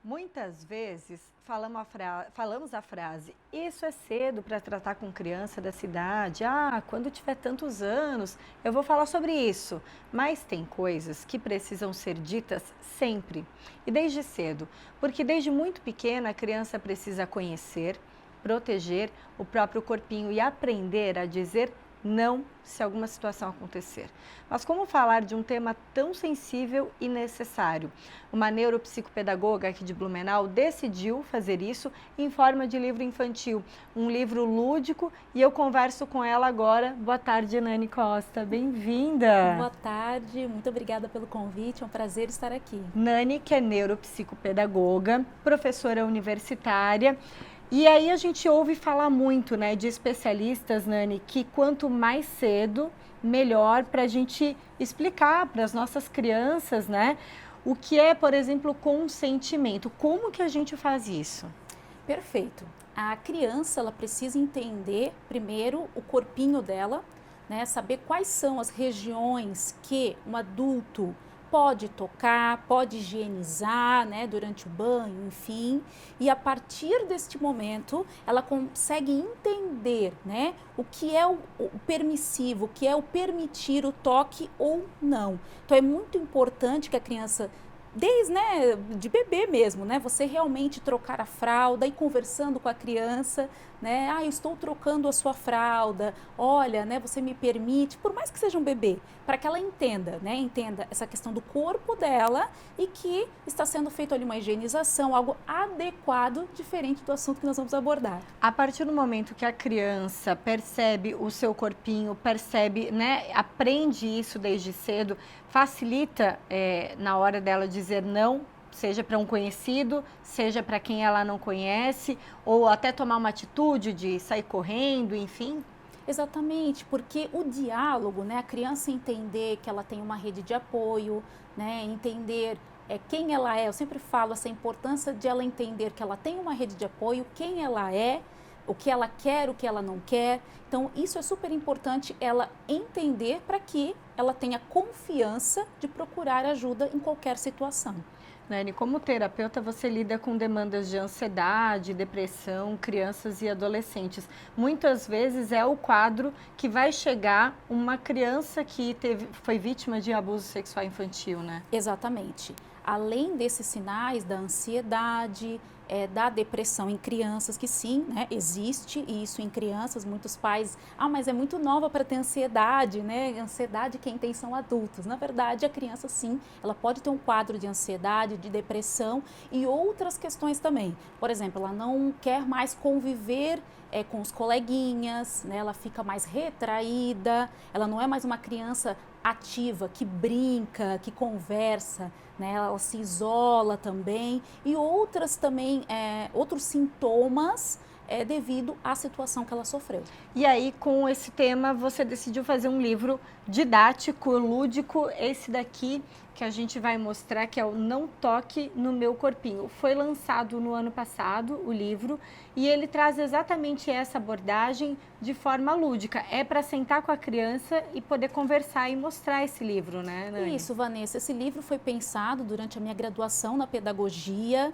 Muitas vezes falamos a frase, isso é cedo para tratar com criança dessa idade, quando tiver tantos anos eu vou falar sobre isso. Mas tem coisas que precisam ser ditas sempre e desde cedo, porque desde muito pequena a criança precisa conhecer, proteger o próprio corpinho e aprender a dizer não se alguma situação acontecer. Mas como falar de um tema tão sensível e necessário? Uma neuropsicopedagoga aqui de Blumenau decidiu fazer isso em forma de livro infantil, um livro lúdico, e eu converso com ela agora. Boa tarde, Nani Costa, bem-vinda! Boa tarde, muito obrigada pelo convite, é um prazer estar aqui. Nani, que é neuropsicopedagoga, professora universitária. E aí a gente ouve falar muito, né, de especialistas, Nani, que quanto mais cedo, melhor para a gente explicar para as nossas crianças, né, o que é, por exemplo, consentimento. Como que a gente faz isso? Perfeito. A criança, ela precisa entender primeiro o corpinho dela, né, saber quais são as regiões que um adulto pode tocar, pode higienizar, né, durante o banho, enfim, e a partir deste momento ela consegue entender, né, o que é o permissivo, o que é o permitir o toque ou não. Então é muito importante que a criança, desde, né, de bebê mesmo, né, você realmente trocar a fralda e conversando com a criança, né, eu estou trocando a sua fralda, olha, né, você me permite, por mais que seja um bebê, para que ela entenda, né, entenda essa questão do corpo dela e que está sendo feito ali uma higienização, algo adequado, diferente do assunto que nós vamos abordar. A partir do momento que a criança percebe o seu corpinho, percebe, né, aprende isso desde cedo, facilita na hora dela dizer não, seja para um conhecido, seja para quem ela não conhece, ou até tomar uma atitude de sair correndo, enfim? Exatamente, porque o diálogo, né, a criança entender que ela tem uma rede de apoio, né, entender quem ela é, eu sempre falo essa importância de ela entender que ela tem uma rede de apoio, quem ela é, o que ela quer, o que ela não quer. Então, isso é super importante ela entender para que ela tenha confiança de procurar ajuda em qualquer situação. Nani, como terapeuta, você lida com demandas de ansiedade, depressão, crianças e adolescentes. Muitas vezes é o quadro que vai chegar uma criança que foi vítima de abuso sexual infantil, né? Exatamente. Além desses sinais da ansiedade, da depressão em crianças, que sim, né, existe isso em crianças, muitos pais, mas é muito nova para ter ansiedade, né, ansiedade quem tem são adultos. Na verdade, a criança sim, ela pode ter um quadro de ansiedade, de depressão e outras questões também. Por exemplo, ela não quer mais conviver com os coleguinhas, né, ela fica mais retraída, ela não é mais uma criança ativa, que brinca, que conversa, né? Ela se isola também e outras também, outros sintomas devido à situação que ela sofreu. E aí, com esse tema, você decidiu fazer um livro didático, lúdico, esse daqui que a gente vai mostrar, que é o Não Toque no Meu Corpinho. Foi lançado no ano passado, o livro, e ele traz exatamente essa abordagem de forma lúdica. É para sentar com a criança e poder conversar e mostrar esse livro, né, Nani? Isso, Vanessa. Esse livro foi pensado durante a minha graduação na pedagogia,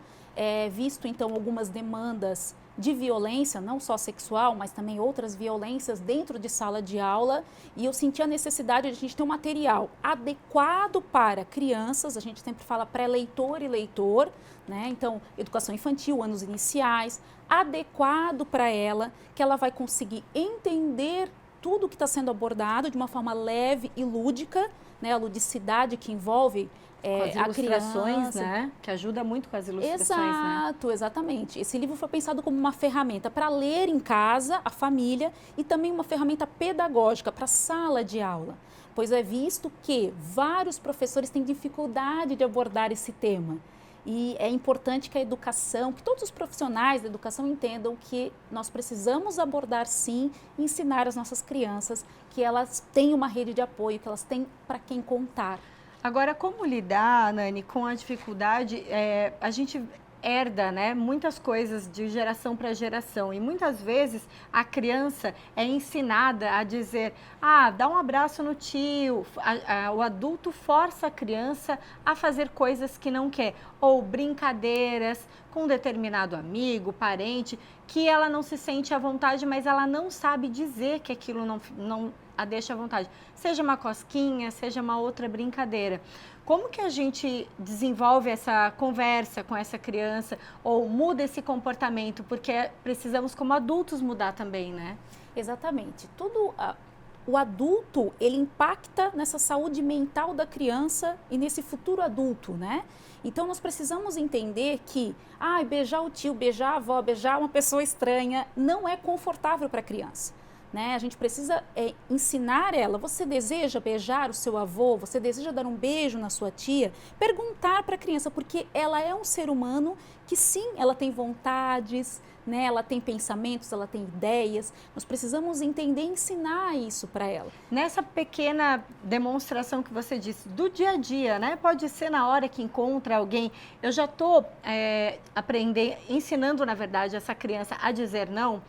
visto então algumas demandas de violência, não só sexual, mas também outras violências dentro de sala de aula, e eu senti a necessidade de a gente ter um material adequado para crianças, a gente sempre fala pré-leitor e leitor, né? Então, educação infantil, anos iniciais, adequado para ela, que ela vai conseguir entender tudo que está sendo abordado de uma forma leve e lúdica, né? A ludicidade que envolve com as ilustrações, né? Que ajuda muito com as ilustrações, Exato, né? Exatamente. Esse livro foi pensado como uma ferramenta para ler em casa, a família, e também uma ferramenta pedagógica para a sala de aula, pois é visto que vários professores têm dificuldade de abordar esse tema. E é importante que a educação, que todos os profissionais da educação entendam que nós precisamos abordar sim, ensinar as nossas crianças que elas têm uma rede de apoio, que elas têm para quem contar. Agora, como lidar, Nani, com a dificuldade? A gente herda, né, muitas coisas de geração para geração e muitas vezes a criança é ensinada a dizer, dá um abraço no tio, o adulto força a criança a fazer coisas que não quer. ou brincadeiras com um determinado amigo, parente, que ela não se sente à vontade, mas ela não sabe dizer que aquilo não a deixa à vontade. Seja uma cosquinha, seja uma outra brincadeira. Como que a gente desenvolve essa conversa com essa criança ou muda esse comportamento? Porque precisamos, como adultos, mudar também, né? Exatamente. O adulto, ele impacta nessa saúde mental da criança e nesse futuro adulto, né? Então, nós precisamos entender que, beijar o tio, beijar a avó, beijar uma pessoa estranha, não é confortável para a criança. Né? A gente precisa ensinar ela, você deseja beijar o seu avô, você deseja dar um beijo na sua tia? Perguntar para a criança, porque ela é um ser humano que sim, ela tem vontades, né? Ela tem pensamentos, ela tem ideias, nós precisamos entender e ensinar isso para ela. Nessa pequena demonstração que você disse, do dia a dia, né? Pode ser na hora que encontra alguém, eu já estou ensinando, na verdade, essa criança a dizer não,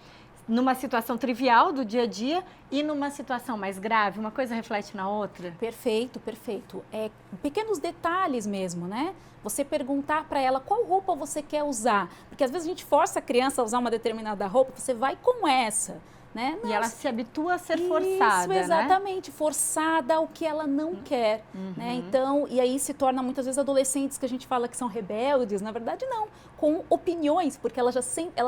numa situação trivial do dia a dia e numa situação mais grave, uma coisa reflete na outra? Perfeito, perfeito. Pequenos detalhes mesmo, né? Você perguntar para ela qual roupa você quer usar, porque às vezes a gente força a criança a usar uma determinada roupa, você vai com essa, né? E ela se habitua a ser forçada, Isso, exatamente, né? Forçada ao que ela não quer, né? Então, e aí se torna muitas vezes adolescentes que a gente fala que são rebeldes, na verdade não, com opiniões, porque ela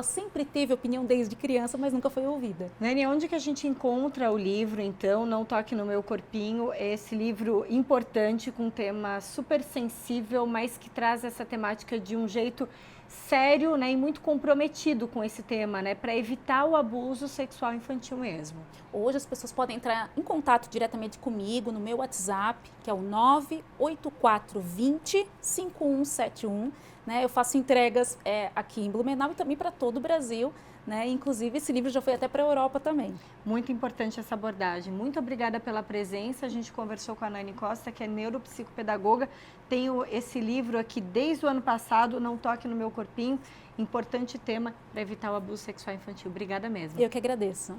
sempre teve opinião desde criança, mas nunca foi ouvida. Nani, onde que a gente encontra o livro, então, Não Toque no Meu Corpinho, esse livro importante, com um tema super sensível, mas que traz essa temática de um jeito sério, né, e muito comprometido com esse tema, né, para evitar o abuso sexual infantil mesmo. Hoje as pessoas podem entrar em contato diretamente comigo no meu WhatsApp, que é o 98420-5171, né, eu faço entregas aqui em Blumenau e também para todo o Brasil, né, inclusive esse livro já foi até para a Europa também. Muito importante essa abordagem. Muito obrigada pela presença. A gente conversou com a Nani Costa, que é neuropsicopedagoga. Tenho esse livro aqui desde o ano passado, Não Toque no Meu Corpinho. Importante tema para evitar o abuso sexual infantil. Obrigada mesmo. Eu que agradeço.